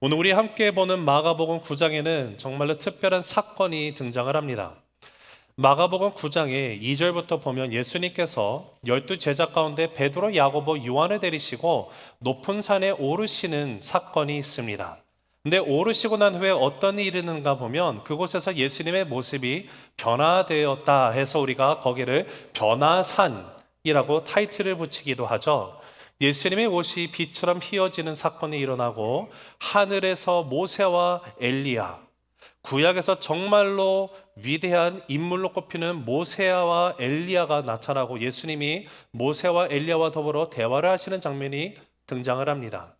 오늘 우리 함께 보는 마가복음 9장에는 정말로 특별한 사건이 등장을 합니다. 마가복음 9장의 2절부터 보면 예수님께서 12제자 가운데 베드로, 야고보, 요한을 데리시고 높은 산에 오르시는 사건이 있습니다. 근데 오르시고 난 후에 어떤 일이 있는가 보면 그곳에서 예수님의 모습이 변화되었다 해서 우리가 거기를 변화산이라고 타이틀을 붙이기도 하죠. 예수님의 옷이 빛처럼 휘어지는 사건이 일어나고 하늘에서 모세와 엘리야, 구약에서 정말로 위대한 인물로 꼽히는 모세와 엘리야가 나타나고 예수님이 모세와 엘리야와 더불어 대화를 하시는 장면이 등장을 합니다.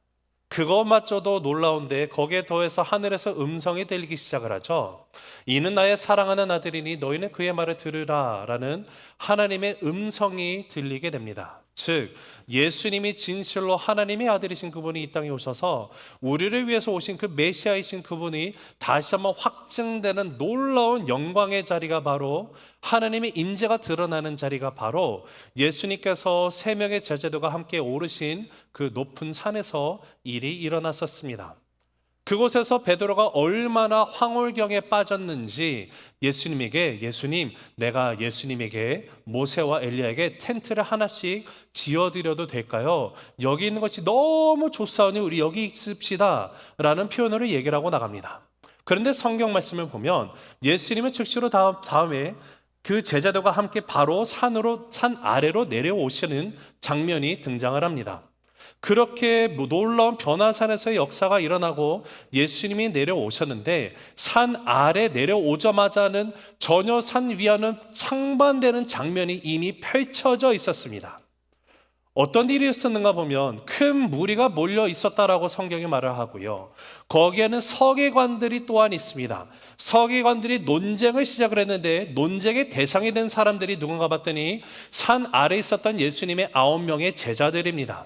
그것마저도 놀라운데 거기에 더해서 하늘에서 음성이 들리기 시작을 하죠. 이는 나의 사랑하는 아들이니 너희는 그의 말을 들으라 라는 하나님의 음성이 들리게 됩니다. 즉 예수님이 진실로 하나님의 아들이신 그분이 이 땅에 오셔서 우리를 위해서 오신 그 메시아이신 그분이 다시 한번 확증되는 놀라운 영광의 자리가 바로 하나님의 임재가 드러나는 자리가 바로 예수님께서 세 명의 제자들과 함께 오르신 그 높은 산에서 일이 일어났었습니다. 그곳에서 베드로가 얼마나 황홀경에 빠졌는지 예수님, 내가 예수님에게 모세와 엘리야에게 텐트를 하나씩 지어드려도 될까요? 여기 있는 것이 너무 좋사오니 우리 여기 있읍시다 라는 표현으로 얘기를 하고 나갑니다. 그런데 성경 말씀을 보면 예수님은 즉시로 다음에 그 제자들과 함께 바로 산 아래로 내려오시는 장면이 등장을 합니다. 그렇게 놀라운 변화산에서의 역사가 일어나고 예수님이 내려오셨는데 산 아래 내려오자마자는 전혀 산 위와는 상반되는 장면이 이미 펼쳐져 있었습니다. 어떤 일이 있었는가 보면 큰 무리가 몰려 있었다라고 성경이 말을 하고요. 거기에는 서기관들이 또한 있습니다. 서기관들이 논쟁을 시작을 했는데 논쟁의 대상이 된 사람들이 누군가 봤더니 산 아래 있었던 예수님의 9명의 제자들입니다.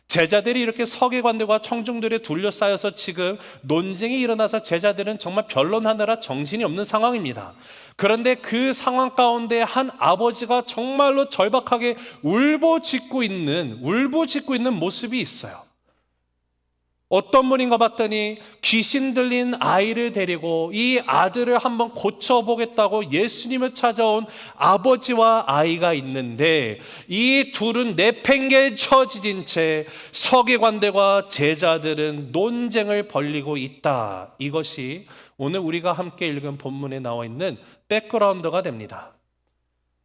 제자들이 이렇게 서기관들과 청중들에 둘러싸여서 지금 논쟁이 일어나서 제자들은 정말 변론하느라 정신이 없는 상황입니다. 그런데 그 상황 가운데 한 아버지가 정말로 절박하게 울부짖고 있는 모습이 있어요. 어떤 분인가 봤더니 귀신 들린 아이를 데리고 이 아들을 한번 고쳐보겠다고 예수님을 찾아온 아버지와 아이가 있는데 이 둘은 내팽개쳐진 채 서기관들과 제자들은 논쟁을 벌이고 있다. 이것이 오늘 우리가 함께 읽은 본문에 나와 있는 백그라운드가 됩니다.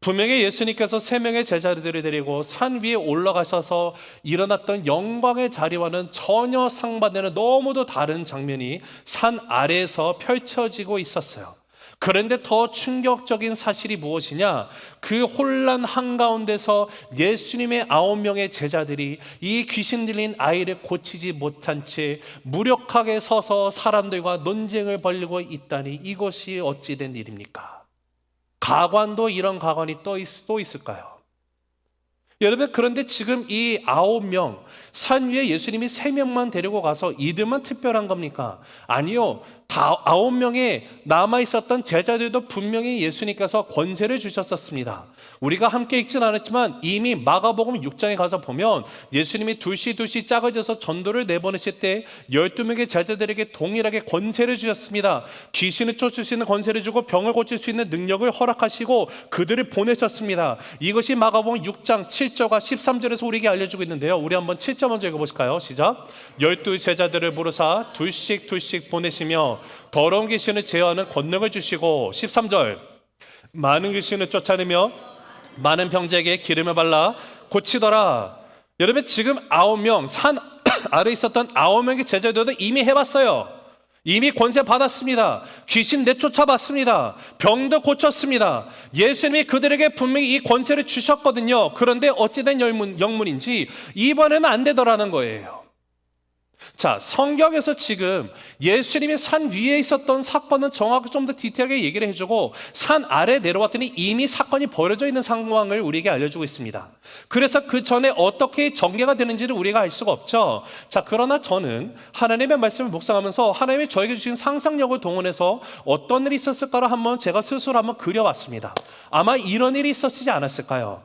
분명히 예수님께서 세 명의 제자들을 데리고 산 위에 올라가셔서 일어났던 영광의 자리와는 전혀 상반되는 너무도 다른 장면이 산 아래에서 펼쳐지고 있었어요. 그런데 더 충격적인 사실이 무엇이냐? 그 혼란 한가운데서 예수님의 9명의 제자들이 이 귀신 들린 아이를 고치지 못한 채 무력하게 서서 사람들과 논쟁을 벌이고 있다니 이것이 어찌 된 일입니까? 가관도 이런 가관이 또 있을까요? 여러분, 그런데 지금 이 9명, 산 위에 예수님이 3명만 데리고 가서 이들만 특별한 겁니까? 아니요. 다 9명의 남아있었던 제자들도 분명히 예수님께서 권세를 주셨었습니다. 우리가 함께 읽진 않았지만 이미 마가복음 6장에 가서 보면 예수님이 둘씩 작아져서 전도를 내보내실 때 12명의 제자들에게 동일하게 권세를 주셨습니다. 귀신을 쫓을 수 있는 권세를 주고 병을 고칠 수 있는 능력을 허락하시고 그들을 보내셨습니다. 이것이 마가복음 6장 7절과 13절에서 우리에게 알려주고 있는데요. 우리 한번 7절 먼저 읽어보실까요? 시작. 12 제자들을 부르사 둘씩 보내시며 더러운 귀신을 제어하는 권능을 주시고 13절 많은 귀신을 쫓아내며 많은 병자에게 기름을 발라 고치더라. 여러분, 지금 9명 산 아래 있었던 9명의 제자들도 이미 해봤어요. 이미 권세 받았습니다. 귀신 내쫓아 봤습니다. 병도 고쳤습니다. 예수님이 그들에게 분명히 이 권세를 주셨거든요. 그런데 어찌된 영문인지 이번에는 안 되더라는 거예요. 자, 성경에서 지금 예수님이 산 위에 있었던 사건은 정확히 좀 더 디테일하게 얘기를 해주고 산 아래 내려왔더니 이미 사건이 벌어져 있는 상황을 우리에게 알려주고 있습니다. 그래서 그 전에 어떻게 전개가 되는지를 우리가 알 수가 없죠. 자, 그러나 저는 하나님의 말씀을 묵상하면서 하나님이 저에게 주신 상상력을 동원해서 어떤 일이 있었을까를 한번 제가 스스로 한번 그려봤습니다. 아마 이런 일이 있었지 않았을까요?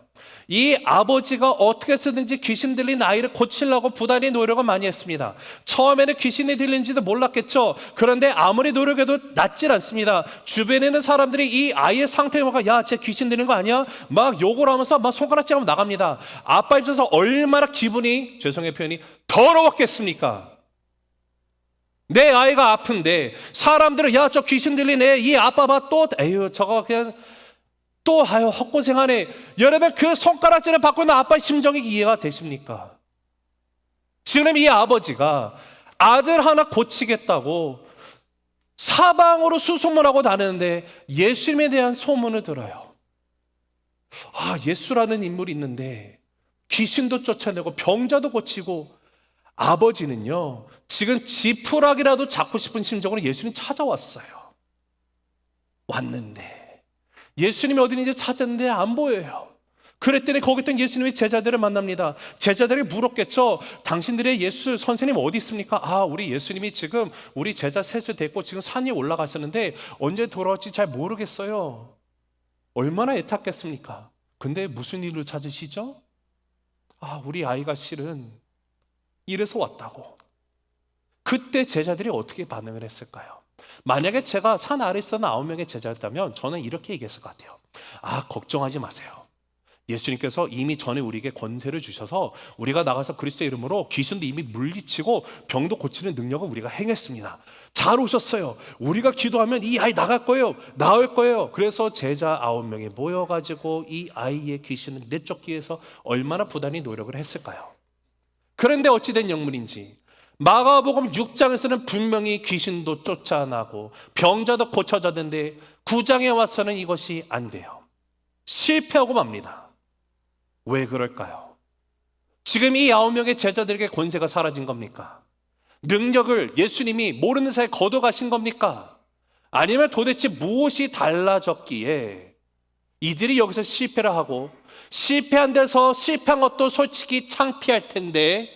이 아버지가 어떻게 쓰든지 귀신 들린 아이를 고치려고 부단히 노력을 많이 했습니다. 처음에는 귀신이 들린지도 몰랐겠죠. 그런데 아무리 노력해도 낫질 않습니다. 주변에 있는 사람들이 이 아이의 상태에 보고 야, 쟤 귀신 들린 거 아니야? 막 욕을 하면서 막 손가락질하면 나갑니다. 아빠 입장에서 얼마나 기분이, 죄송해요 표현이, 더러웠겠습니까? 내 아이가 아픈데 사람들은 야, 저 귀신 들리네, 이 아빠 봐, 또 에휴 저거 그냥 또 아유 헛고생하네. 여러분, 그 손가락질을 받고 있는 아빠의 심정이 이해가 되십니까? 지금 이 아버지가 아들 하나 고치겠다고 사방으로 수소문하고 다니는데 예수님에 대한 소문을 들어요. 아, 예수라는 인물이 있는데 귀신도 쫓아내고 병자도 고치고, 아버지는요 지금 지푸라기라도 잡고 싶은 심정으로 예수님 찾아왔어요. 왔는데 예수님이 어디 있는지 찾았는데 안 보여요. 그랬더니 거기 있던 예수님의 제자들을 만납니다. 제자들이 물었겠죠. 당신들의 예수 선생님 어디 있습니까? 아, 우리 예수님이 지금 우리 제자 셋을 데리고 지금 산에 올라가셨는데 언제 돌아올지 잘 모르겠어요. 얼마나 애탔겠습니까? 근데 무슨 일로 찾으시죠? 아, 우리 아이가 실은 이래서 왔다고. 그때 제자들이 어떻게 반응을 했을까요? 만약에 제가 산 아래 있던 9명의 제자였다면 저는 이렇게 얘기했을 것 같아요. 아, 걱정하지 마세요. 예수님께서 이미 전에 우리에게 권세를 주셔서 우리가 나가서 그리스도의 이름으로 귀신도 이미 물리치고 병도 고치는 능력을 우리가 행했습니다. 잘 오셨어요. 우리가 기도하면 이 아이 나갈 거예요. 나을 거예요. 그래서 제자 9명이 모여가지고 이 아이의 귀신을 내쫓기 위해서 얼마나 부단히 노력을 했을까요? 그런데 어찌된 영문인지 마가복음 6장에서는 분명히 귀신도 쫓아나고 병자도 고쳐졌는데 9장에 와서는 이것이 안 돼요. 실패하고 맙니다. 왜 그럴까요? 지금 이 9명의 제자들에게 권세가 사라진 겁니까? 능력을 예수님이 모르는 사이에 거둬가신 겁니까? 아니면 도대체 무엇이 달라졌기에 이들이 여기서 실패를 하고, 실패한 데서 실패한 것도 솔직히 창피할 텐데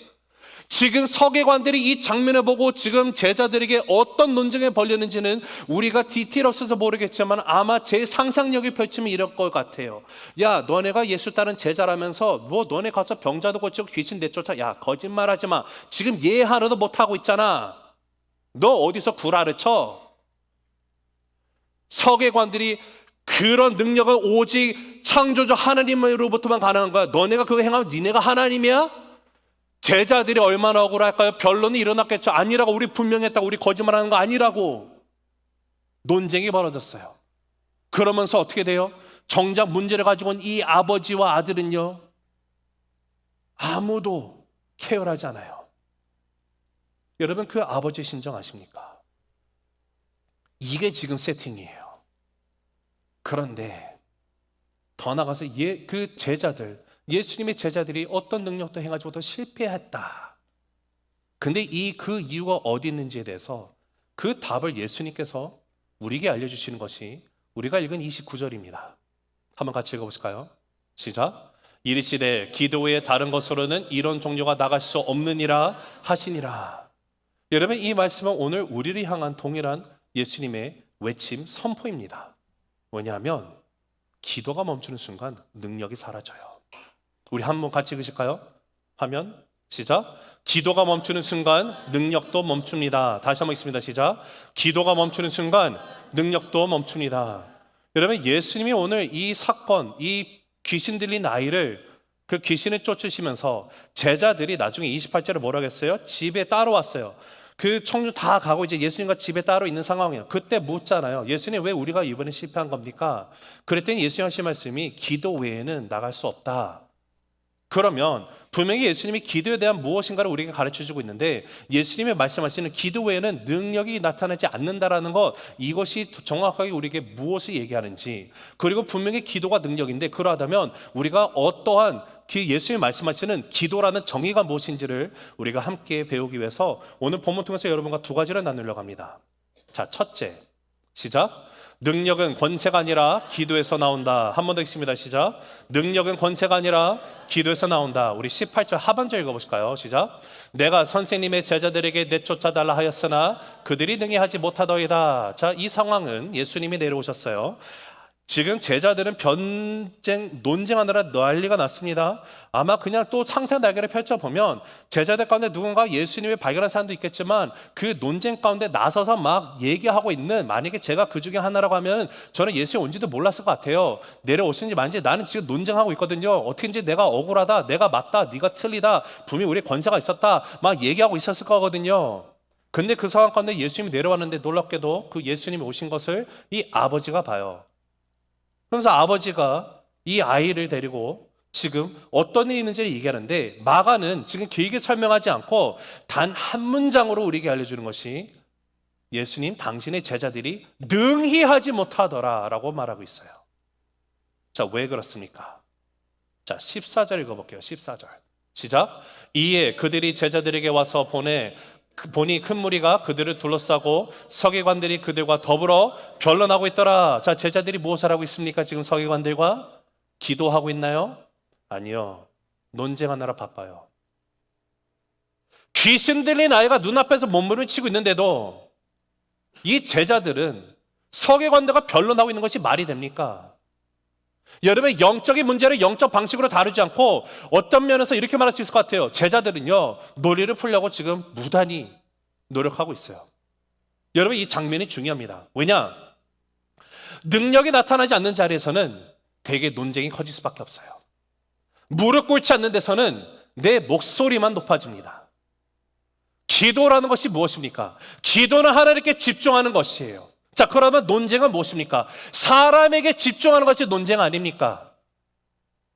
지금 서기관들이 이 장면을 보고 지금 제자들에게 어떤 논쟁에 벌렸는지는 우리가 디테일 없어서 모르겠지만 아마 제 상상력이 펼치면 이럴 것 같아요. 야, 너네가 예수 따른 제자라면서 뭐 너네 가서 병자도 고치고 귀신 내쫓아. 야, 거짓말하지 마. 지금 얘 하나도 못하고 있잖아. 너 어디서 구라를 쳐? 서기관들이 그런 능력은 오직 창조주 하나님으로부터만 가능한 거야. 너네가 그거 행하면 니네가 하나님이야? 제자들이 얼마나 억울할까요? 변론이 일어났겠죠. 아니라고, 우리 분명히 했다고, 우리 거짓말하는 거 아니라고. 논쟁이 벌어졌어요. 그러면서 어떻게 돼요? 정작 문제를 가지고 온 이 아버지와 아들은요 아무도 케어하지 않아요. 여러분, 그 아버지의 심정 아십니까? 이게 지금 세팅이에요. 그런데 더 나가서 그 제자들, 예수님의 제자들이 어떤 능력도 행하지 못하고 실패했다. 근데 그 이유가 어디 있는지에 대해서 그 답을 예수님께서 우리에게 알려주시는 것이 우리가 읽은 29절입니다. 한번 같이 읽어보실까요? 시작. 이르시되 기도 외에 다른 것으로는 이런 종교가 나갈 수 없느니라 하시니라. 여러분, 이 말씀은 오늘 우리를 향한 동일한 예수님의 외침 선포입니다. 뭐냐면 기도가 멈추는 순간 능력이 사라져요. 우리 한번 같이 읽으실까요? 화면 시작. 기도가 멈추는 순간 능력도 멈춥니다. 다시 한번 읽습니다. 시작. 기도가 멈추는 순간 능력도 멈춥니다. 여러분, 예수님이 오늘 이 사건, 이 귀신 들린 아이를, 그 귀신을 쫓으시면서 제자들이 나중에 28절에 뭐라고 했어요? 집에 따라왔어요. 그 청주 다 가고 이제 예수님과 집에 따로 있는 상황이에요. 그때 묻잖아요. 예수님, 왜 우리가 이번에 실패한 겁니까? 그랬더니 예수님 하신 말씀이 기도 외에는 나갈 수 없다. 그러면 분명히 예수님이 기도에 대한 무엇인가를 우리에게 가르쳐주고 있는데, 예수님이 말씀하시는 기도 외에는 능력이 나타나지 않는다라는 것, 이것이 정확하게 우리에게 무엇을 얘기하는지, 그리고 분명히 기도가 능력인데 그러하다면 우리가 어떠한 예수님이 말씀하시는 기도라는 정의가 무엇인지를 우리가 함께 배우기 위해서 오늘 본문 통해서 여러분과 두 가지를 나누려고 합니다. 자, 첫째, 시작. 능력은 권세가 아니라 기도에서 나온다. 한 번 더 읽습니다. 시작. 능력은 권세가 아니라 기도에서 나온다. 우리 18절 하반절 읽어보실까요? 시작. 내가 선생님의 제자들에게 내쫓아달라 하였으나 그들이 능히 하지 못하더이다. 자, 이 상황은 예수님이 내려오셨어요. 지금 제자들은 논쟁하느라 난리가 났습니다. 아마 그냥 또 창세 날개를 펼쳐보면 제자들 가운데 누군가 예수님을 발견한 사람도 있겠지만 그 논쟁 가운데 나서서 막 얘기하고 있는, 만약에 제가 그 중에 하나라고 하면 저는 예수님 온지도 몰랐을 것 같아요. 내려오신지 만지 나는 지금 논쟁하고 있거든요. 어떻게든지 내가 억울하다, 내가 맞다, 네가 틀리다, 분명히 우리 권세가 있었다 막 얘기하고 있었을 거거든요. 근데 그 상황 가운데 예수님이 내려왔는데 놀랍게도 그 예수님이 오신 것을 이 아버지가 봐요. 그러면서 아버지가 이 아이를 데리고 지금 어떤 일이 있는지를 얘기하는데, 마가는 지금 길게 설명하지 않고 단 한 문장으로 우리에게 알려주는 것이 예수님 당신의 제자들이 능히 하지 못하더라 라고 말하고 있어요. 자, 왜 그렇습니까? 자, 14절 읽어볼게요. 14절 시작. 이에 그들이 제자들에게 와서 보니 큰 무리가 그들을 둘러싸고 서기관들이 그들과 더불어 변론하고 있더라. 자, 제자들이 무엇을 하고 있습니까? 지금 서기관들과 기도하고 있나요? 아니요. 논쟁하느라 바빠요. 귀신 들린 아이가 눈앞에서 몸부림치고 있는데도 이 제자들은 서기관들과 변론하고 있는 것이 말이 됩니까? 여러분, 영적인 문제를 영적 방식으로 다루지 않고 어떤 면에서 이렇게 말할 수 있을 것 같아요. 제자들은요, 논리를 풀려고 지금 무단히 노력하고 있어요. 여러분, 이 장면이 중요합니다. 왜냐? 능력이 나타나지 않는 자리에서는 대개 논쟁이 커질 수밖에 없어요. 무릎 꿇지 않는 데서는 내 목소리만 높아집니다. 기도라는 것이 무엇입니까? 기도는 하나님께 집중하는 것이에요. 자, 그러면 논쟁은 무엇입니까? 사람에게 집중하는 것이 논쟁 아닙니까?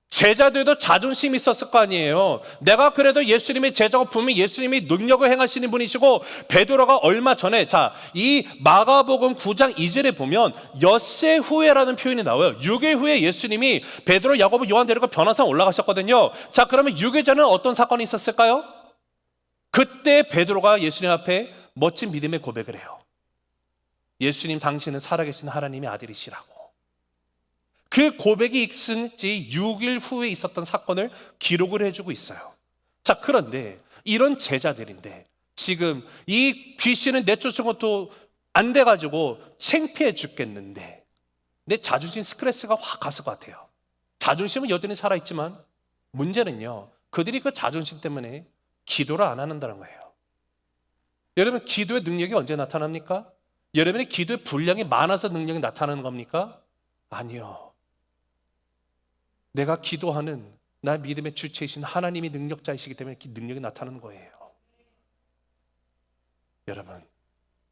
제자들도 자존심이 있었을 거 아니에요. 내가 그래도 예수님의 제자고 분명히 예수님이 능력을 행하시는 분이시고, 베드로가 얼마 전에, 자, 이 마가복음 9장 2절에 보면 엿새 후에라는 표현이 나와요. 6일 후에 예수님이 베드로, 야고보, 요한 데리고 변화산 올라가셨거든요. 자, 그러면 6일 전에는 어떤 사건이 있었을까요? 그때 베드로가 예수님 앞에 멋진 믿음의 고백을 해요. 예수님, 당신은 살아계신 하나님의 아들이시라고. 그 고백이 있은 지 6일 후에 있었던 사건을 기록을 해주고 있어요. 자, 그런데 이런 제자들인데 지금 이 귀신을 내쫓은 것도 안 돼가지고 창피해 죽겠는데 내 자존심 스트레스가 확 갔을 것 같아요. 자존심은 여전히 살아있지만 문제는요, 그들이 그 자존심 때문에 기도를 안 한다는 거예요. 여러분, 기도의 능력이 언제 나타납니까? 여러분의 기도의 분량이 많아서 능력이 나타나는 겁니까? 아니요. 내가 기도하는 나의 믿음의 주체이신 하나님이 능력자이시기 때문에 능력이 나타나는 거예요. 여러분,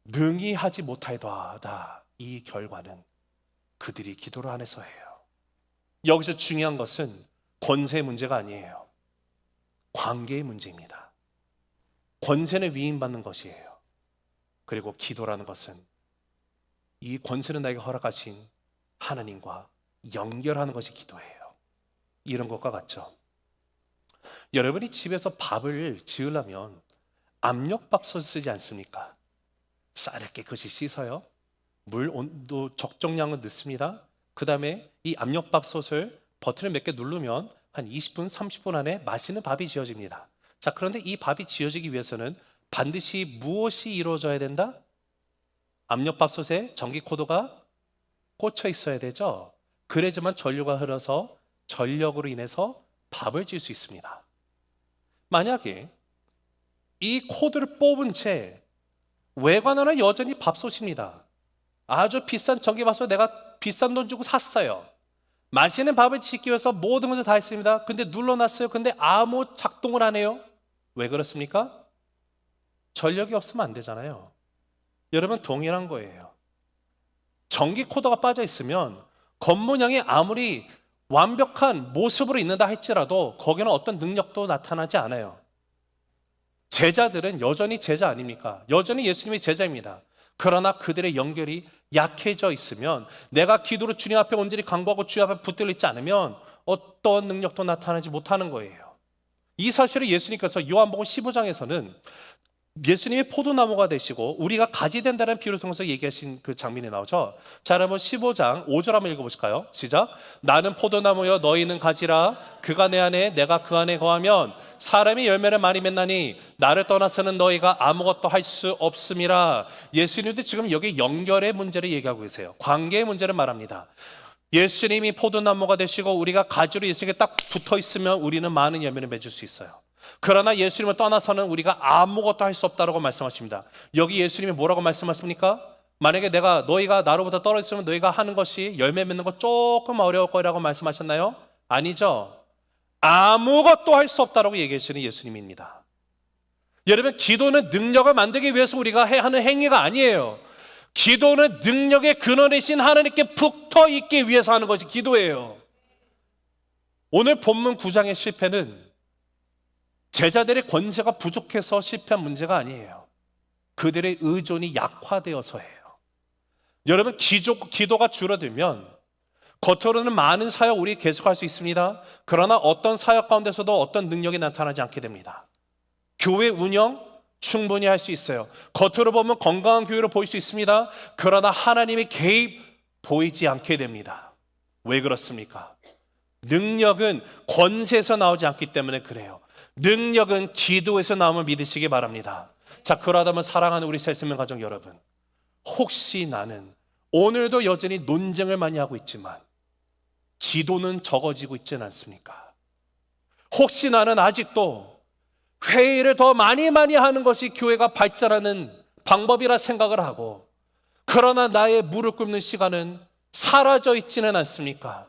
능히 하지 못하여다, 이 결과는 그들이 기도를 안 해서예요. 여기서 중요한 것은 권세의 문제가 아니에요. 관계의 문제입니다. 권세는 위임받는 것이에요. 그리고 기도라는 것은 이 권세는 나에게 허락하신 하나님과 연결하는 것이 기도예요. 이런 것과 같죠. 여러분이 집에서 밥을 지으려면 압력밥솥 쓰지 않습니까? 쌀을 깨끗이 씻어요. 물 온도 적정량을 넣습니다. 그 다음에 이 압력밥솥을 버튼을 몇 개 누르면 한 20분, 30분 안에 맛있는 밥이 지어집니다. 자, 그런데 이 밥이 지어지기 위해서는 반드시 무엇이 이루어져야 된다? 압력밥솥에 전기 코드가 꽂혀 있어야 되죠. 그래야지만 전류가 흘러서 전력으로 인해서 밥을 지을 수 있습니다. 만약에 이 코드를 뽑은 채 외관은 여전히 밥솥입니다. 아주 비싼 전기밥솥 내가 비싼 돈 주고 샀어요. 맛있는 밥을 짓기 위해서 모든 것을 다 했습니다. 근데 눌러놨어요. 근데 아무 작동을 안 해요. 왜 그렇습니까? 전력이 없으면 안 되잖아요. 여러분, 동일한 거예요. 전기 코드가 빠져 있으면 겉모양이 아무리 완벽한 모습으로 있는다 할지라도 거기는 어떤 능력도 나타나지 않아요. 제자들은 여전히 제자 아닙니까? 여전히 예수님의 제자입니다. 그러나 그들의 연결이 약해져 있으면, 내가 기도로 주님 앞에 온전히 간구하고 주님 앞에 붙들려 있지 않으면 어떤 능력도 나타나지 못하는 거예요. 이 사실을 예수님께서 요한복음 15장에서는 예수님이 포도나무가 되시고 우리가 가지 된다는 비유를 통해서 얘기하신 그 장면이 나오죠. 자, 여러분 15장 5절 한번 읽어보실까요? 시작. 나는 포도나무여 너희는 가지라. 그가 내 안에 내가 그 안에 거하면 사람이 열매를 많이 맺나니 나를 떠나서는 너희가 아무것도 할 수 없음이라. 예수님도 지금 여기 연결의 문제를 얘기하고 계세요. 관계의 문제를 말합니다. 예수님이 포도나무가 되시고 우리가 가지로 예수님께 딱 붙어 있으면 우리는 많은 열매를 맺을 수 있어요. 그러나 예수님을 떠나서는 우리가 아무것도 할 수 없다고 말씀하십니다. 여기 예수님이 뭐라고 말씀하십니까? 만약에 너희가 나로부터 떨어졌으면 너희가 하는 것이 열매 맺는 거 조금 어려울 거라고 말씀하셨나요? 아니죠. 아무것도 할 수 없다고 얘기하시는 예수님입니다. 여러분, 기도는 능력을 만들기 위해서 우리가 하는 행위가 아니에요. 기도는 능력의 근원이신 하나님께 붙어 있기 위해서 하는 것이 기도예요. 오늘 본문 9장의 실패는 제자들의 권세가 부족해서 실패한 문제가 아니에요. 그들의 의존이 약화되어서예요. 여러분, 기도가 줄어들면 겉으로는 많은 사역 우리 계속할 수 있습니다. 그러나 어떤 사역 가운데서도 어떤 능력이 나타나지 않게 됩니다. 교회 운영 충분히 할 수 있어요. 겉으로 보면 건강한 교회로 보일 수 있습니다. 그러나 하나님의 개입 보이지 않게 됩니다. 왜 그렇습니까? 능력은 권세에서 나오지 않기 때문에 그래요. 능력은 기도에서 나옴을 믿으시기 바랍니다. 자, 그러다면 사랑하는 우리 셀스맨 가족 여러분, 혹시 나는 오늘도 여전히 논쟁을 많이 하고 있지만 기도는 적어지고 있지는 않습니까? 혹시 나는 아직도 회의를 더 많이 하는 것이 교회가 발전하는 방법이라 생각을 하고, 그러나 나의 무릎 꿇는 시간은 사라져 있지는 않습니까?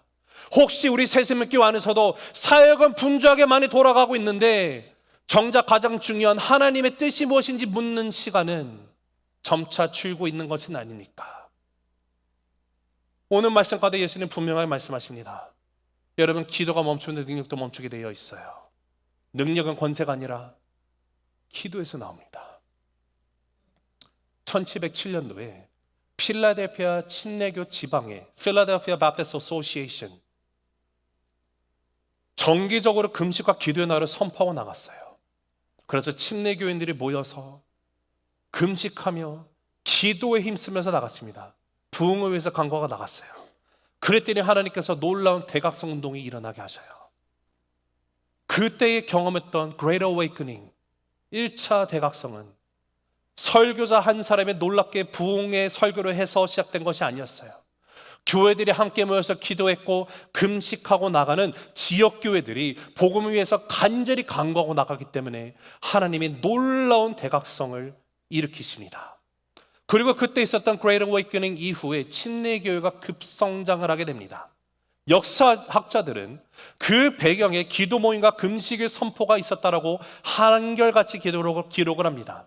혹시 우리 새세민교회 안에서도 사역은 분주하게 많이 돌아가고 있는데 정작 가장 중요한 하나님의 뜻이 무엇인지 묻는 시간은 점차 줄고 있는 것은 아닙니까? 오늘 말씀 가운데 예수님 분명하게 말씀하십니다. 여러분, 기도가 멈추는 능력도 멈추게 되어 있어요. 능력은 권세가 아니라 기도에서 나옵니다. 1707년도에 필라델피아 침례교 지방의 Philadelphia Baptist Association 정기적으로 금식과 기도의 날을 선포하고 나갔어요. 그래서 침례교인들이 모여서 금식하며 기도에 힘쓰면서 나갔습니다. 부흥을 위해서 간구하고 나갔어요. 그랬더니 하나님께서 놀라운 대각성 운동이 일어나게 하셔요. 그때에 경험했던 Great Awakening 1차 대각성은 설교자 한 사람의 놀랍게 부흥의 설교를 해서 시작된 것이 아니었어요. 교회들이 함께 모여서 기도했고 금식하고 나가는 지역교회들이 복음을 위해서 간절히 간구하고 나가기 때문에 하나님이 놀라운 대각성을 일으키십니다. 그리고 그때 있었던 Great Awakening 이후에 침례교회가 급성장을 하게 됩니다. 역사학자들은 그 배경에 기도 모임과 금식의 선포가 있었다라고 한결같이 기록을 합니다.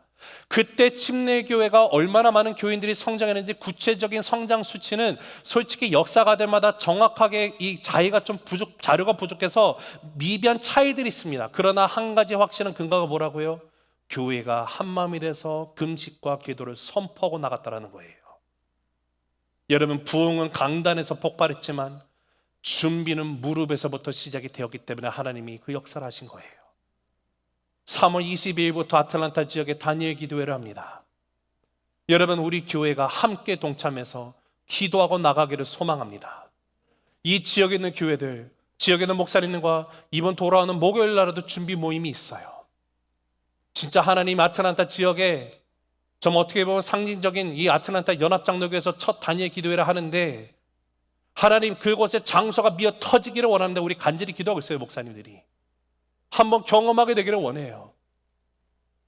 그때 침례교회가 얼마나 많은 교인들이 성장했는지 구체적인 성장 수치는 솔직히 역사가들마다 정확하게 이 자료가 부족해서 미비한 차이들이 있습니다. 그러나 한 가지 확실한 근거가 뭐라고요? 교회가 한마음이 돼서 금식과 기도를 선포하고 나갔다라는 거예요. 여러분, 부흥은 강단에서 폭발했지만 준비는 무릎에서부터 시작이 되었기 때문에 하나님이 그 역사를 하신 거예요. 3월 22일부터 아틀란타 지역에 다니엘 기도회를 합니다. 여러분, 우리 교회가 함께 동참해서 기도하고 나가기를 소망합니다. 이 지역에 있는 교회들, 지역에 있는 목사님과 이번 돌아오는 목요일 날에도 준비 모임이 있어요. 진짜 하나님 아틀란타 지역에 좀 어떻게 보면 상징적인 이 아틀란타 연합장로교에서 첫 다니엘 기도회를 하는데 하나님 그곳에 장소가 미어 터지기를 원합니다. 우리 간절히 기도하고 있어요. 목사님들이 한번 경험하게 되기를 원해요.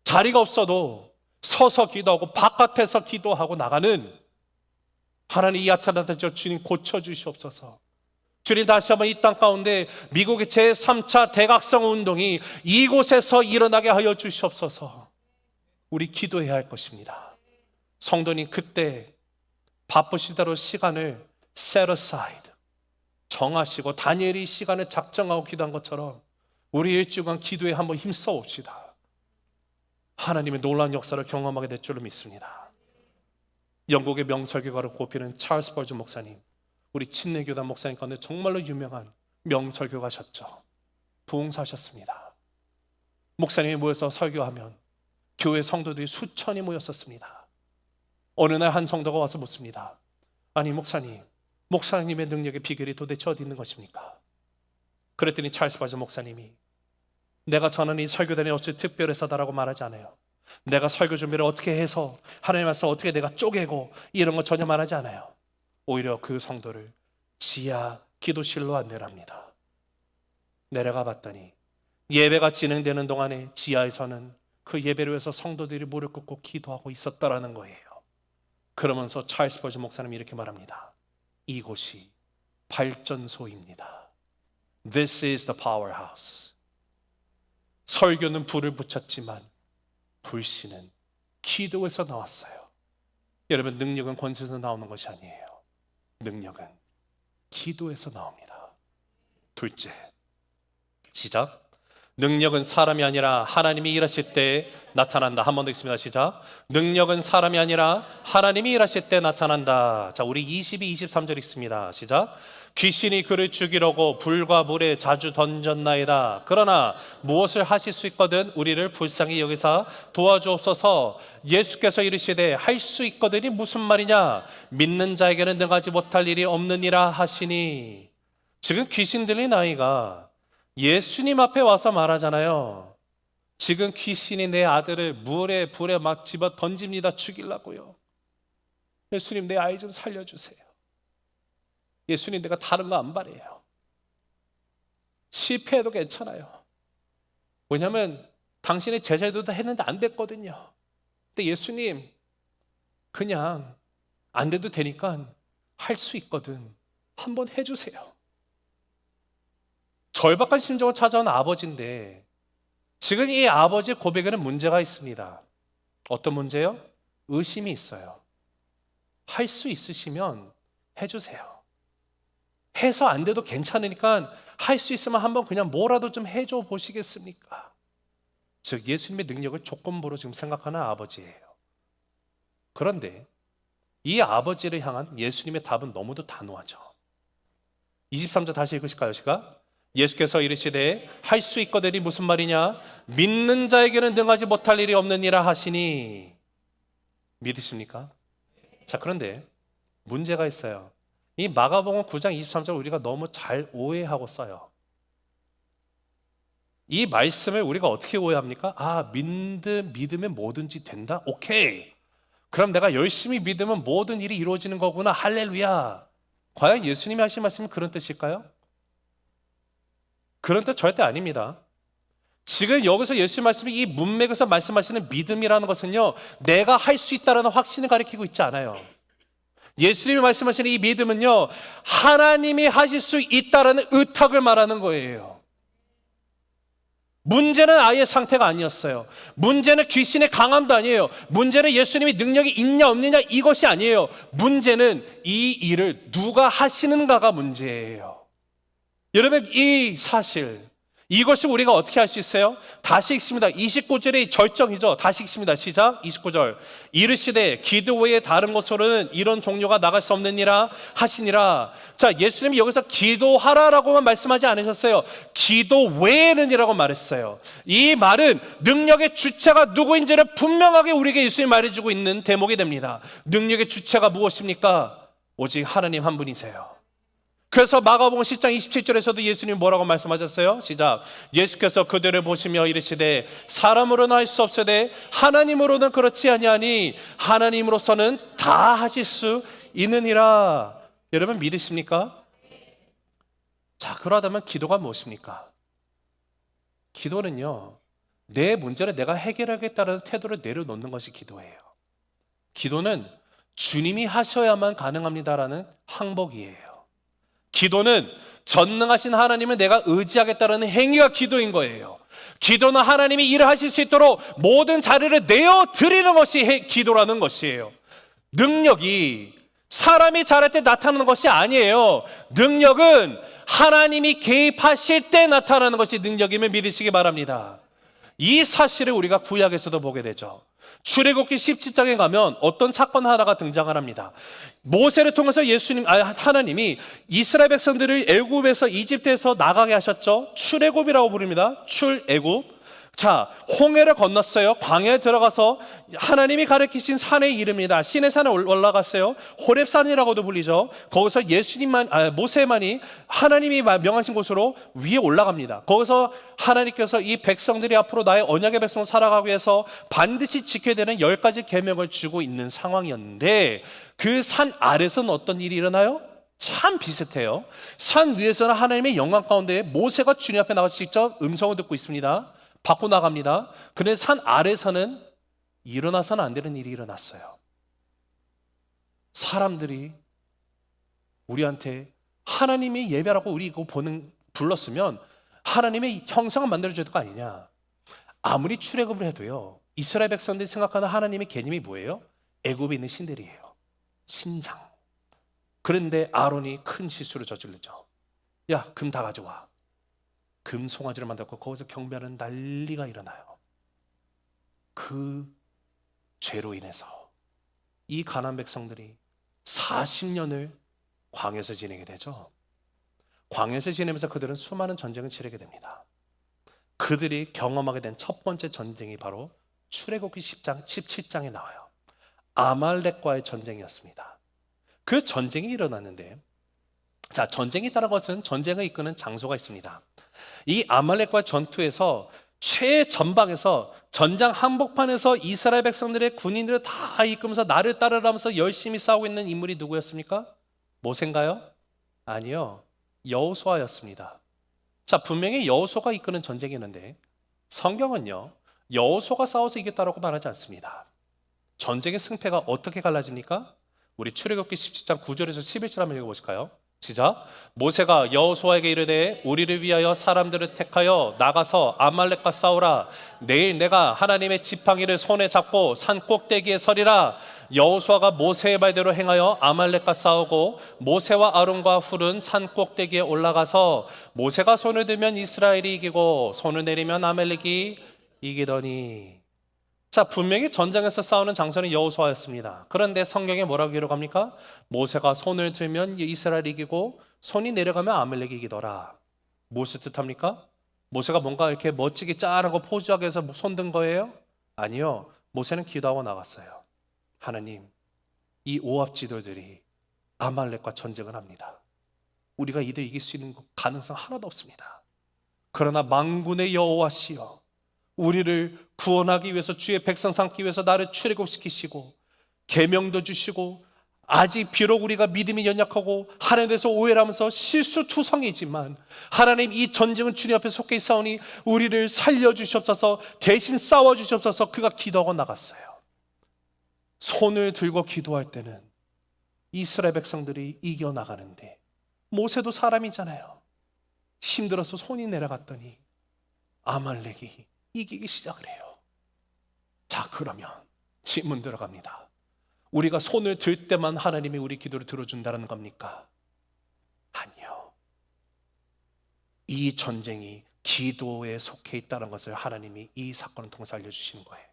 자리가 없어도 서서 기도하고 바깥에서 기도하고 나가는 하나님, 이 아틀란타 지역 주님 고쳐주시옵소서. 주님, 다시 한번 이 땅 가운데 미국의 제3차 대각성 운동이 이곳에서 일어나게 하여 주시옵소서. 우리 기도해야 할 것입니다. 성도님, 그때 바쁘시다로 시간을 set aside, 정하시고 다니엘이 시간을 작정하고 기도한 것처럼 우리 일주간 기도에 한번 힘써 봅시다. 하나님의 놀라운 역사를 경험하게 될 줄로 믿습니다. 영국의 명설교가로 꼽히는 찰스 버전 목사님, 우리 침례교단 목사님 가운데 정말로 유명한 명설교가셨죠. 부흥사셨습니다. 목사님이 모여서 설교하면 교회 성도들이 수천이 모였었습니다. 어느 날 한 성도가 와서 묻습니다. 아니 목사님의 능력의 비결이 도대체 어디 있는 것입니까? 그랬더니 찰스 버전 목사님이, 내가 전하는 이 설교단이 어찌 특별해서다라고 말하지 않아요. 내가 설교 준비를 어떻게 해서 하나님 말씀 어떻게 내가 쪼개고 이런 거 전혀 말하지 않아요. 오히려 그 성도를 지하 기도실로 안내를 합니다. 내려가 봤더니 예배가 진행되는 동안에 지하에서는 그 예배를 위해서 성도들이 무릎 꿇고 기도하고 있었다라는 거예요. 그러면서 찰스 스퍼전 목사님이 이렇게 말합니다. 이곳이 발전소입니다. This is the powerhouse. 설교는 불을 붙였지만 불씨는 기도에서 나왔어요. 여러분, 능력은 권세에서 나오는 것이 아니에요. 능력은 기도에서 나옵니다. 둘째, 시작. 능력은 사람이 아니라 하나님이 일하실 때 나타난다. 한 번 더 읽습니다. 시작. 능력은 사람이 아니라 하나님이 일하실 때 나타난다. 자, 우리 22, 23절 읽습니다. 시작. 귀신이 그를 죽이려고 불과 물에 자주 던졌나이다. 그러나 무엇을 하실 수 있거든 우리를 불쌍히 여기사 도와주옵소서. 예수께서 이르시되 할 수 있거든이 무슨 말이냐? 믿는 자에게는 능하지 못할 일이 없느니라 하시니. 지금 귀신 들린 아이가 예수님 앞에 와서 말하잖아요. 지금 귀신이 내 아들을 물에 불에 막 집어 던집니다. 죽이려고요. 예수님, 내 아이 좀 살려주세요. 예수님, 내가 다른 거 안 바래요. 실패해도 괜찮아요. 왜냐하면 당신의 제자들도 다 했는데 안 됐거든요. 근데 예수님, 그냥 안 돼도 되니까 할 수 있거든. 한번 해주세요. 절박한 심정을 찾아온 아버지인데 지금 이 아버지의 고백에는 문제가 있습니다. 어떤 문제요? 의심이 있어요. 할 수 있으시면 해주세요. 해서 안 돼도 괜찮으니까 할 수 있으면 한번 그냥 뭐라도 좀 해줘 보시겠습니까? 즉 예수님의 능력을 조건부로 지금 생각하는 아버지예요. 그런데 이 아버지를 향한 예수님의 답은 너무도 단호하죠. 23절 다시 읽으실까요? 시각. 예수께서 이르시되 할 수 있거든이 무슨 말이냐? 믿는 자에게는 능하지 못할 일이 없느니라 하시니. 믿으십니까? 자, 그런데 문제가 있어요. 이 마가복음 9장 23절 우리가 너무 잘 오해하고 써요. 이 말씀을 우리가 어떻게 오해합니까? 아, 믿으면 뭐든지 된다? 오케이. 그럼 내가 열심히 믿으면 모든 일이 이루어지는 거구나. 할렐루야. 과연 예수님이 하신 말씀이 그런 뜻일까요? 그런 뜻 절대 아닙니다. 지금 여기서 예수님 말씀이 이 문맥에서 말씀하시는 믿음이라는 것은요, 내가 할 수 있다는 확신을 가리키고 있지 않아요. 예수님이 말씀하시는 이 믿음은요, 하나님이 하실 수 있다는 의탁을 말하는 거예요. 문제는 아이의 상태가 아니었어요. 문제는 귀신의 강함도 아니에요. 문제는 예수님이 능력이 있냐 없느냐 이것이 아니에요. 문제는 이 일을 누가 하시는가가 문제예요. 여러분, 이 사실, 이것을 우리가 어떻게 할 수 있어요? 다시 읽습니다. 29절의 절정이죠. 다시 읽습니다. 시작. 29절. 이르시되 기도 외에 다른 곳으로는 이런 종류가 나갈 수 없느니라 하시니라. 자, 예수님이 여기서 기도하라라고만 말씀하지 않으셨어요. 기도 외에는이라고 말했어요. 이 말은 능력의 주체가 누구인지를 분명하게 우리에게 예수님이 말해주고 있는 대목이 됩니다. 능력의 주체가 무엇입니까? 오직 하나님 한 분이세요. 그래서 마가복음 10장 27절에서도 예수님이 뭐라고 말씀하셨어요? 시작. 예수께서 그들을 보시며 이르시되 사람으로는 할 수 없으되 하나님으로는 그렇지 아니하니 하나님으로서는 다 하실 수 있느니라. 여러분 믿으십니까? 자, 그러다면 기도가 무엇입니까? 기도는요, 내 문제를 내가 해결하겠다는 태도를 내려놓는 것이 기도예요. 기도는 주님이 하셔야만 가능합니다라는 항복이에요. 기도는 전능하신 하나님을 내가 의지하겠다는 행위가 기도인 거예요. 기도는 하나님이 일을 하실 수 있도록 모든 자리를 내어드리는 것이 기도라는 것이에요. 능력이 사람이 잘할 때 나타나는 것이 아니에요. 능력은 하나님이 개입하실 때 나타나는 것이 능력임을 믿으시기 바랍니다. 이 사실을 우리가 구약에서도 보게 되죠. 출애굽기 17장에 가면 어떤 사건 하나가 등장을 합니다. 모세를 통해서 하나님이 이스라엘 백성들을 애굽에서 이집트에서 나가게 하셨죠. 출애굽이라고 부릅니다. 출애굽. 자, 홍해를 건넜어요. 광야에 들어가서 하나님이 가르치신 산의 이름이다. 시내 산에 올라갔어요. 호렙산이라고도 불리죠. 거기서 모세만이 하나님이 명하신 곳으로 위에 올라갑니다. 거기서 하나님께서 이 백성들이 앞으로 나의 언약의 백성으로 살아가기 위해서 반드시 지켜야 되는 10가지 계명을 주고 있는 상황이었는데 그 산 아래서는 어떤 일이 일어나요? 참 비슷해요. 산 위에서는 하나님의 영광 가운데 모세가 주님 앞에 나가서 직접 음성을 듣고 있습니다. 받고 나갑니다. 그런데 산 아래서는 일어나서는 안 되는 일이 일어났어요. 사람들이 우리한테 하나님이 예배라고 우리 이거 불렀으면 하나님의 형상을 만들어줘야 될 거 아니냐. 아무리 출애굽을 해도요, 이스라엘 백성들이 생각하는 하나님의 개념이 뭐예요? 애굽에 있는 신들이에요. 신상. 그런데 아론이 큰 실수를 저질렀죠. 야, 금 다 가져와. 금 송아지를 만들고 거기서 경배하는 난리가 일어나요. 그 죄로 인해서 이 가나안 백성들이 40년을 광야에서 지내게 되죠. 광야에서 지내면서 그들은 수많은 전쟁을 치르게 됩니다. 그들이 경험하게 된 첫 번째 전쟁이 바로 출애굽기 10장, 17장에 나와요. 아말렉과의 전쟁이었습니다. 그 전쟁이 일어났는데, 자, 전쟁이 있다는 것은 전쟁을 이끄는 장소가 있습니다. 이 아말렉과의 전투에서 최전방에서 전장 한복판에서 이스라엘 백성들의 군인들을 다 이끌면서 나를 따르라면서 열심히 싸우고 있는 인물이 누구였습니까? 모세인가요? 아니요, 여호수아였습니다. 자, 분명히 여호수아가 이끄는 전쟁이었는데 성경은요, 여호수아가 싸워서 이겼다라고 말하지 않습니다. 전쟁의 승패가 어떻게 갈라집니까? 우리 출애굽기 17장 9절에서 11절 한번 읽어보실까요? 시작. 모세가 여호수아에게 이르되 우리를 위하여 사람들을 택하여 나가서 아말렉과 싸우라. 내일 내가 하나님의 지팡이를 손에 잡고 산 꼭대기에 서리라. 여호수아가 모세의 말대로 행하여 아말렉과 싸우고 모세와 아론과 훌은 산 꼭대기에 올라가서 모세가 손을 들면 이스라엘이 이기고 손을 내리면 아말렉이 이기더니. 자, 분명히 전장에서 싸우는 장소는 여호수아였습니다. 그런데 성경에 뭐라고 기록합니까? 모세가 손을 들면 이스라엘이 이기고 손이 내려가면 아말렉이 이기더라. 무엇을 뜻합니까? 모세가 뭔가 이렇게 멋지게 짠하고 포즈하게 해서 손 든 거예요? 아니요, 모세는 기도하고 나갔어요. 하나님, 이 오합 지도들이 아말렉과 전쟁을 합니다. 우리가 이들 이길 수 있는 가능성 하나도 없습니다. 그러나 만군의 여호와시여, 우리를 구원하기 위해서 주의 백성 삼기 위해서 나를 출애굽시키시고 계명도 주시고, 아직 비록 우리가 믿음이 연약하고 하나님에 대해서 오해를 하면서 실수투성이지만 하나님, 이 전쟁은 주님 앞에 속해 있사오니 우리를 살려주시옵소서, 대신 싸워주시옵소서. 그가 기도하고 나갔어요. 손을 들고 기도할 때는 이스라엘 백성들이 이겨나가는데, 모세도 사람이잖아요. 힘들어서 손이 내려갔더니 아말렉이 이기기 시작을 해요. 자, 그러면 질문 들어갑니다. 우리가 손을 들 때만 하나님이 우리 기도를 들어준다는 겁니까? 아니요. 이 전쟁이 기도에 속해 있다는 것을 하나님이 이 사건을 통해서 알려주시는 거예요.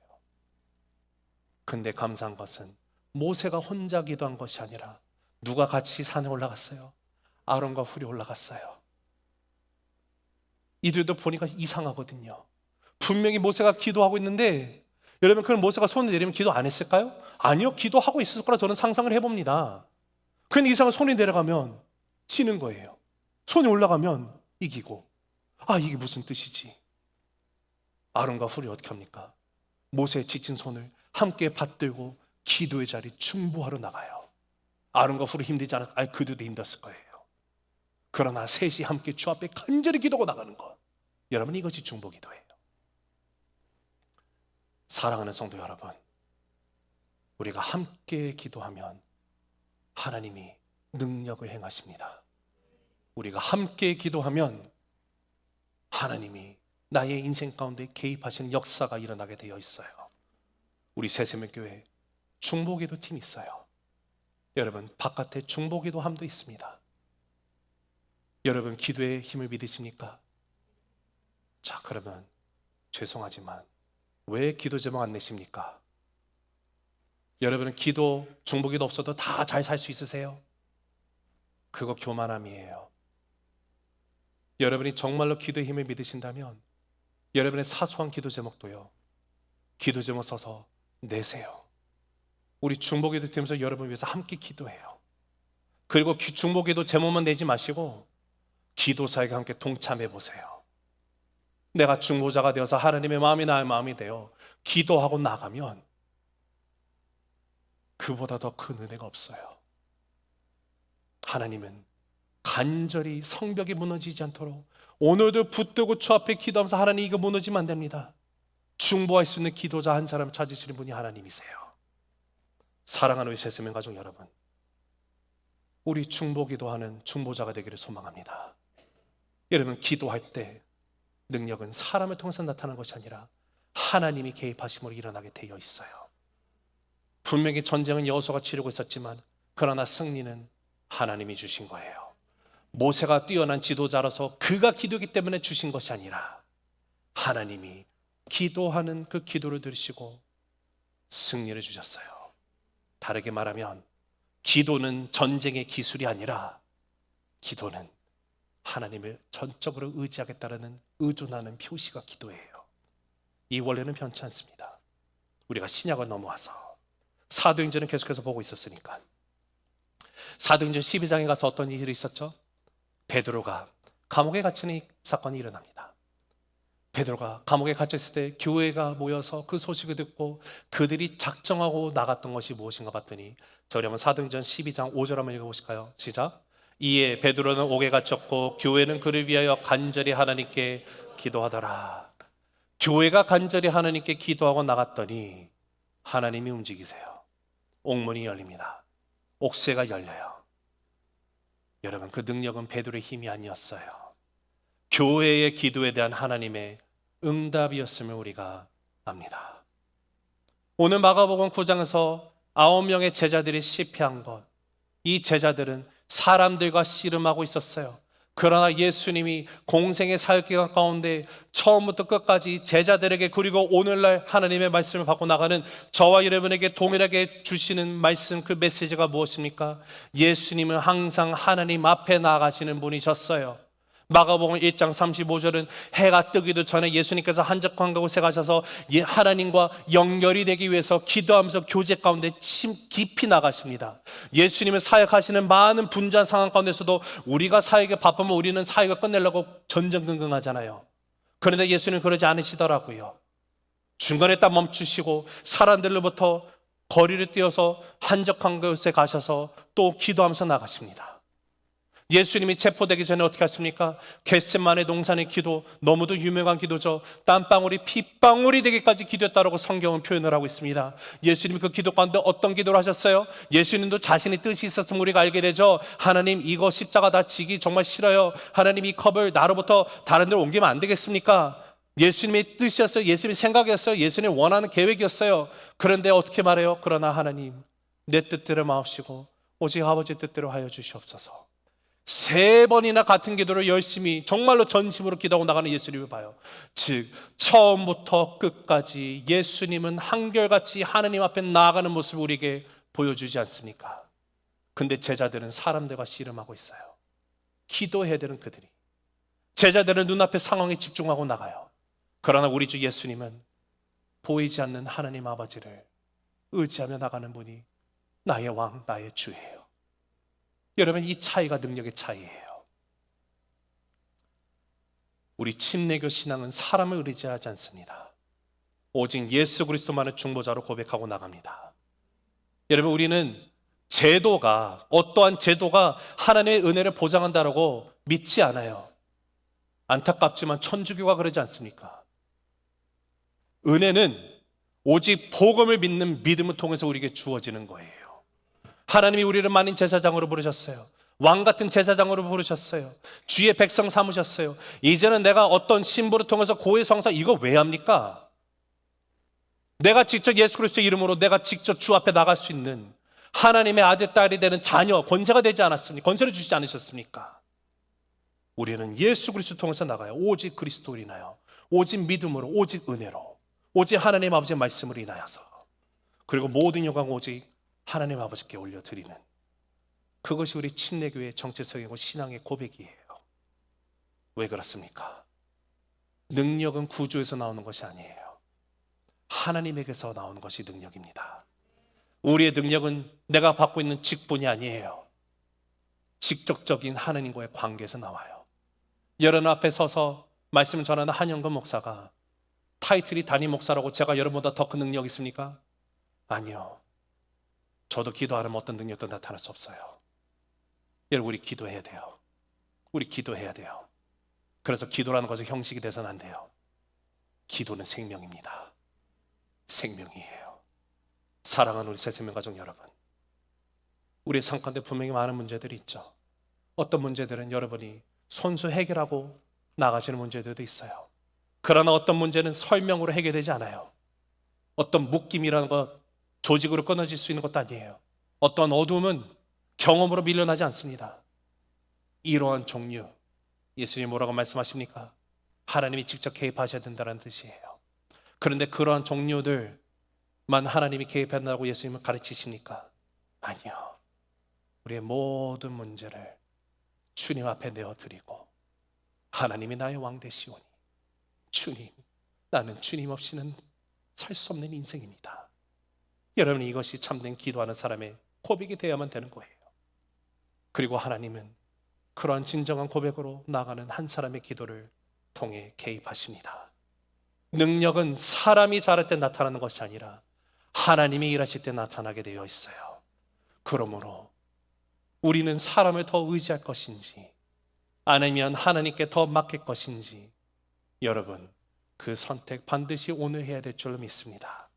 근데 감사한 것은 모세가 혼자 기도한 것이 아니라 누가 같이 산에 올라갔어요? 아론과 훌이 올라갔어요. 이들도 보니까 이상하거든요. 분명히 모세가 기도하고 있는데, 여러분, 그럼 모세가 손을 내리면 기도 안 했을까요? 아니요, 기도하고 있었을 거라 저는 상상을 해봅니다. 그런데 이상한 손이 내려가면 지는 거예요. 손이 올라가면 이기고. 아, 이게 무슨 뜻이지? 아론과 훌이 어떻게 합니까? 모세의 지친 손을 함께 받들고 기도의 자리 중보하러 나가요. 아론과 훌이 힘들지 않았, 아니, 그들도 힘들었을 거예요. 그러나 셋이 함께 주 앞에 간절히 기도하고 나가는 것, 여러분, 이것이 중보기도예요. 사랑하는 성도 여러분, 우리가 함께 기도하면 하나님이 능력을 행하십니다. 우리가 함께 기도하면 하나님이 나의 인생 가운데 개입하시는 역사가 일어나게 되어 있어요. 우리 새세명교회 중보기도 팀이 있어요. 여러분, 바깥에 중보기도함도 있습니다. 여러분, 기도의 힘을 믿으십니까? 자, 그러면 죄송하지만 왜 기도 제목 안 내십니까? 여러분은 기도, 중보기도 없어도 다 잘 살 수 있으세요? 그거 교만함이에요. 여러분이 정말로 기도의 힘을 믿으신다면 여러분의 사소한 기도 제목도요, 기도 제목 써서 내세요. 우리 중보기도 팀에서 여러분을 위해서 함께 기도해요. 그리고 중보기도 제목만 내지 마시고 기도사에게 함께 동참해 보세요. 내가 중보자가 되어서 하나님의 마음이 나의 마음이 되어 기도하고 나가면 그보다 더 큰 은혜가 없어요. 하나님은 간절히 성벽이 무너지지 않도록 오늘도 붙들고 주 앞에 기도하면서 하나님 이거 무너지면 안 됩니다. 중보할 수 있는 기도자 한 사람 찾으시는 분이 하나님이세요. 사랑하는 우리 새세명 가족 여러분, 우리 중보 기도하는 중보자가 되기를 소망합니다. 여러분, 기도할 때 능력은 사람을 통해서 나타나는 것이 아니라 하나님이 개입하심으로 일어나게 되어 있어요. 분명히 전쟁은 여호수아가 치르고 있었지만 그러나 승리는 하나님이 주신 거예요. 모세가 뛰어난 지도자라서 그가 기도했기 때문에 주신 것이 아니라 하나님이 기도하는 그 기도를 들으시고 승리를 주셨어요. 다르게 말하면 기도는 전쟁의 기술이 아니라 기도는 하나님을 전적으로 의지하겠다는 의존하는 표시가 기도예요. 이 원리는 변치 않습니다. 우리가 신약을 넘어와서 사도행전을 계속해서 보고 있었으니까 사도행전 12장에 가서 어떤 일이 있었죠? 베드로가 감옥에 갇히는 사건이 일어납니다. 베드로가 감옥에 갇혔을 때 교회가 모여서 그 소식을 듣고 그들이 작정하고 나갔던 것이 무엇인가 봤더니, 저희 한번 사도행전 12장 5절 한번 읽어보실까요? 시작. 이에 베드로는 옥에 갇혔고 교회는 그를 위하여 간절히 하나님께 기도하더라. 교회가 간절히 하나님께 기도하고 나갔더니 하나님이 움직이세요. 옥문이 열립니다. 옥새가 열려요. 여러분, 그 능력은 베드로의 힘이 아니었어요. 교회의 기도에 대한 하나님의 응답이었음을 우리가 압니다. 오늘 마가복음 9장에서 9명의 제자들이 실패한 것, 이 제자들은 사람들과 씨름하고 있었어요. 그러나 예수님이 공생의 사역기간 가운데 처음부터 끝까지 제자들에게, 그리고 오늘날 하나님의 말씀을 받고 나가는 저와 여러분에게 동일하게 주시는 말씀, 그 메시지가 무엇입니까? 예수님은 항상 하나님 앞에 나가시는 분이셨어요. 마가복음 1장 35절은 해가 뜨기도 전에 예수님께서 한적한 곳에 가셔서 하나님과 연결이 되기 위해서 기도하면서 교제 가운데 깊이 나가십니다. 예수님은 사역하시는 많은 분주한 상황 가운데서도 우리가 사역에 바쁘면 우리는 사역을 끝내려고 전전긍긍하잖아요. 그런데 예수님은 그러지 않으시더라고요. 중간에 딱 멈추시고 사람들로부터 거리를 띄어서 한적한 곳에 가셔서 또 기도하면서 나가십니다. 예수님이 체포되기 전에 어떻게 하십니까? 겟세마네 동산의 기도, 너무도 유명한 기도죠. 땀방울이 핏방울이 되기까지 기도했다라고 성경은 표현을 하고 있습니다. 예수님이 그 기도 가운데 어떤 기도를 하셨어요? 예수님도 자신의 뜻이 있었으면 우리가 알게 되죠. 하나님, 이거 십자가 다 지기 정말 싫어요. 하나님, 이 컵을 나로부터 다른 데로 옮기면 안 되겠습니까? 예수님의 뜻이었어요. 예수님의 생각이었어요. 예수님이 원하는 계획이었어요. 그런데 어떻게 말해요? 그러나 하나님, 내 뜻대로 마옵시고 오직 아버지 뜻대로 하여 주시옵소서. 3번이나 같은 기도를 열심히 정말로 전심으로 기도하고 나가는 예수님을 봐요. 즉 처음부터 끝까지 예수님은 한결같이 하나님 앞에 나아가는 모습을 우리에게 보여주지 않습니까? 근데 제자들은 사람들과 씨름하고 있어요. 기도해야 되는 그들이, 제자들은 눈앞의 상황에 집중하고 나가요. 그러나 우리 주 예수님은 보이지 않는 하나님 아버지를 의지하며 나가는 분이 나의 왕, 나의 주예요. 여러분, 이 차이가 능력의 차이예요. 우리 침례교 신앙은 사람을 의지하지 않습니다. 오직 예수 그리스도만을 중보자로 고백하고 나갑니다. 여러분, 우리는 제도가, 어떠한 제도가 하나님의 은혜를 보장한다고 믿지 않아요. 안타깝지만 천주교가 그러지 않습니까? 은혜는 오직 복음을 믿는 믿음을 통해서 우리에게 주어지는 거예요. 하나님이 우리를 만인 제사장으로 부르셨어요. 왕 같은 제사장으로 부르셨어요. 주의 백성 삼으셨어요. 이제는 내가 어떤 신부를 통해서 고해 성사, 이거 왜 합니까? 내가 직접 예수 그리스도의 이름으로 내가 직접 주 앞에 나갈 수 있는 하나님의 아들, 딸이 되는 자녀, 권세가 되지 않았습니까? 권세를 주시지 않으셨습니까? 우리는 예수 그리스도 통해서 나가요. 오직 그리스도로 인하여, 오직 믿음으로, 오직 은혜로, 오직 하나님 아버지의 말씀으로 인하여서, 그리고 모든 영광 오직 하나님 아버지께 올려드리는, 그것이 우리 침례교회의 정체성이고 신앙의 고백이에요. 왜 그렇습니까? 능력은 구주에서 나오는 것이 아니에요. 하나님에게서 나오는 것이 능력입니다. 우리의 능력은 내가 받고 있는 직분이 아니에요. 직접적인 하나님과의 관계에서 나와요. 여러분 앞에 서서 말씀을 전하는 한영근 목사가 타이틀이 담임 목사라고 제가 여러분보다 더 큰 능력이 있습니까? 아니요. 저도 기도 안 하면 어떤 능력도 나타날 수 없어요. 여러분, 우리 기도해야 돼요. 우리 기도해야 돼요. 그래서 기도라는 것은 형식이 돼서는 안 돼요. 기도는 생명입니다. 생명이에요. 사랑하는 우리 새생명 가족 여러분, 우리의 삶 가운데 분명히 많은 문제들이 있죠. 어떤 문제들은 여러분이 손수 해결하고 나가시는 문제들도 있어요. 그러나 어떤 문제는 설명으로 해결되지 않아요. 어떤 묶임이라는 것, 조직으로 끊어질 수 있는 것도 아니에요. 어떤 어둠은 경험으로 밀려나지 않습니다. 이러한 종류, 예수님이 뭐라고 말씀하십니까? 하나님이 직접 개입하셔야 된다는 뜻이에요. 그런데 그러한 종류들만 하나님이 개입한다고 예수님은 가르치십니까? 아니요. 우리의 모든 문제를 주님 앞에 내어드리고, 하나님이 나의 왕 되시오니 주님, 나는 주님 없이는 살 수 없는 인생입니다. 여러분, 이것이 참된 기도하는 사람의 고백이 되어야만 되는 거예요. 그리고 하나님은 그러한 진정한 고백으로 나가는 한 사람의 기도를 통해 개입하십니다. 능력은 사람이 잘할 때 나타나는 것이 아니라 하나님이 일하실 때 나타나게 되어 있어요. 그러므로 우리는 사람을 더 의지할 것인지 아니면 하나님께 더 맡길 것인지, 여러분, 그 선택 반드시 오늘 해야 될 줄로 믿습니다.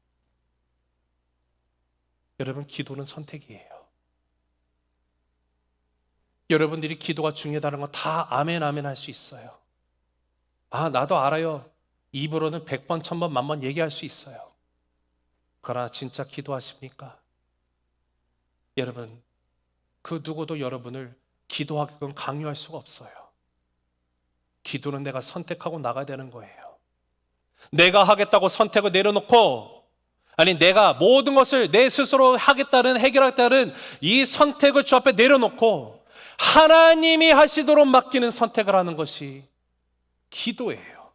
여러분, 기도는 선택이에요. 여러분들이 기도가 중요하다는 거 다 아멘 아멘 할 수 있어요. 아, 나도 알아요. 입으로는 100번, 1000번, 10,000번 얘기할 수 있어요. 그러나 진짜 기도하십니까? 여러분, 그 누구도 여러분을 기도하게끔 강요할 수가 없어요. 기도는 내가 선택하고 나가야 되는 거예요. 내가 하겠다고 선택을 내려놓고, 아니 내가 모든 것을 내 스스로 하겠다는, 해결하겠다는 이 선택을 주 앞에 내려놓고 하나님이 하시도록 맡기는 선택을 하는 것이 기도예요.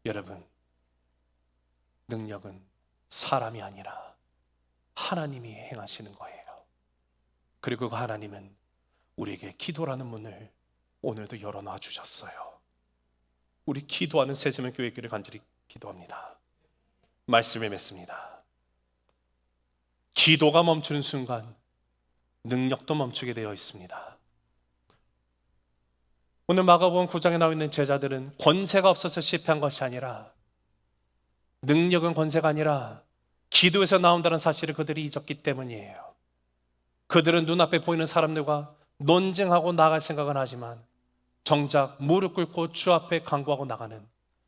여러분, 능력은 사람이 아니라 하나님이 행하시는 거예요. 그리고 그 하나님은 우리에게 기도라는 문을 오늘도 열어놔 주셨어요. 우리 기도하는 새세명 교회 길을 간절히 기도합니다. 말씀을 맺습니다. 기도가 멈추는 순간 능력도 멈추게 되어 있습니다. 오늘 마가복음 9장에 나와 있는 제자들은 권세가 없어서 실패한 것이 아니라, 능력은 권세가 아니라 기도에서 나온다는 사실을 그들이 잊었기 때문이에요. 그들은 눈앞에 보이는 사람들과 논쟁하고 나갈 생각은 하지만 정작 무릎 꿇고 주 앞에 간구하고 나가는,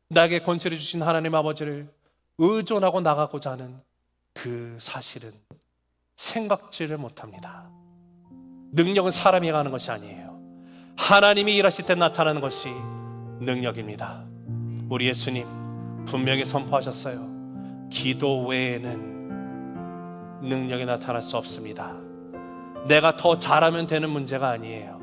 나에게 권세를 주신 하나님 아버지를 의존하고 나가고자 하는 그 사실은 생각지를 못합니다. 능력은 사람이 행하는 것이 아니에요. 하나님이 일하실 때 나타나는 것이 능력입니다. 우리 예수님 분명히 선포하셨어요. 기도 외에는 능력이 나타날 수 없습니다. 내가 더 잘하면 되는 문제가 아니에요.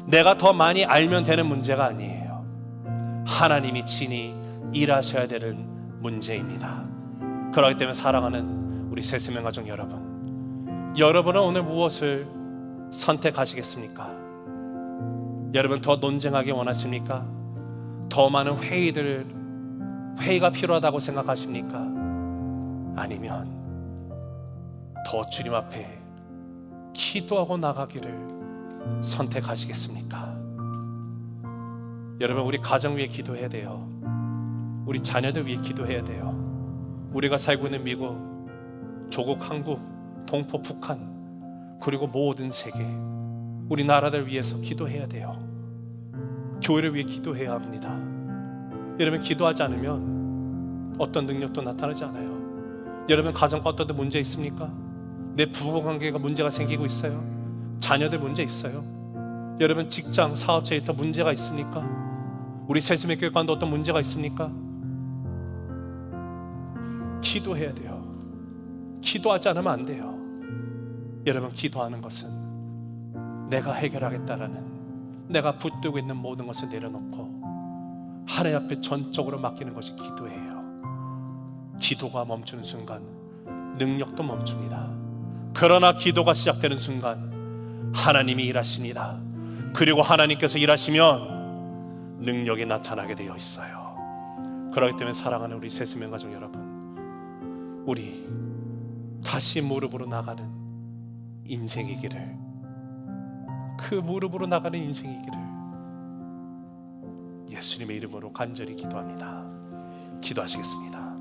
내가 더 많이 알면 되는 문제가 아니에요. 하나님이 친히 일하셔야 되는 문제입니다. 그렇기 때문에 사랑하는 우리 새세명 가족 여러분, 여러분은 오늘 무엇을 선택하시겠습니까? 여러분, 더 논쟁하기 원하십니까? 더 많은 회의가 필요하다고 생각하십니까? 아니면 더 주님 앞에 기도하고 나가기를 선택하시겠습니까? 여러분, 우리 가정 위해 기도해야 돼요. 우리 자녀들 위해 기도해야 돼요. 우리가 살고 있는 미국, 조국 한국, 동포 북한, 그리고 모든 세계, 우리 나라들 위해서 기도해야 돼요. 교회를 위해 기도해야 합니다. 여러분, 기도하지 않으면 어떤 능력도 나타나지 않아요. 여러분, 가정과 어떤 문제 있습니까? 내 부부관계가 문제가 생기고 있어요. 자녀들 문제 있어요. 여러분, 직장, 사업체에 더 문제가 있습니까? 우리 새세명 교회 가운데 어떤 문제가 있습니까? 기도해야 돼요. 기도하지 않으면 안 돼요. 여러분, 기도하는 것은 내가 해결하겠다라는, 내가 붙들고 있는 모든 것을 내려놓고 하나님 앞에 전적으로 맡기는 것이 기도예요. 기도가 멈추는 순간 능력도 멈춥니다. 그러나 기도가 시작되는 순간 하나님이 일하십니다. 그리고 하나님께서 일하시면 능력이 나타나게 되어 있어요. 그렇기 때문에 사랑하는 우리 새세명 가족 여러분, 우리 다시 무릎으로 나가는 인생이기를 그 무릎으로 나가는 인생이기를 예수님의 이름으로 간절히 기도합니다. 기도하시겠습니다.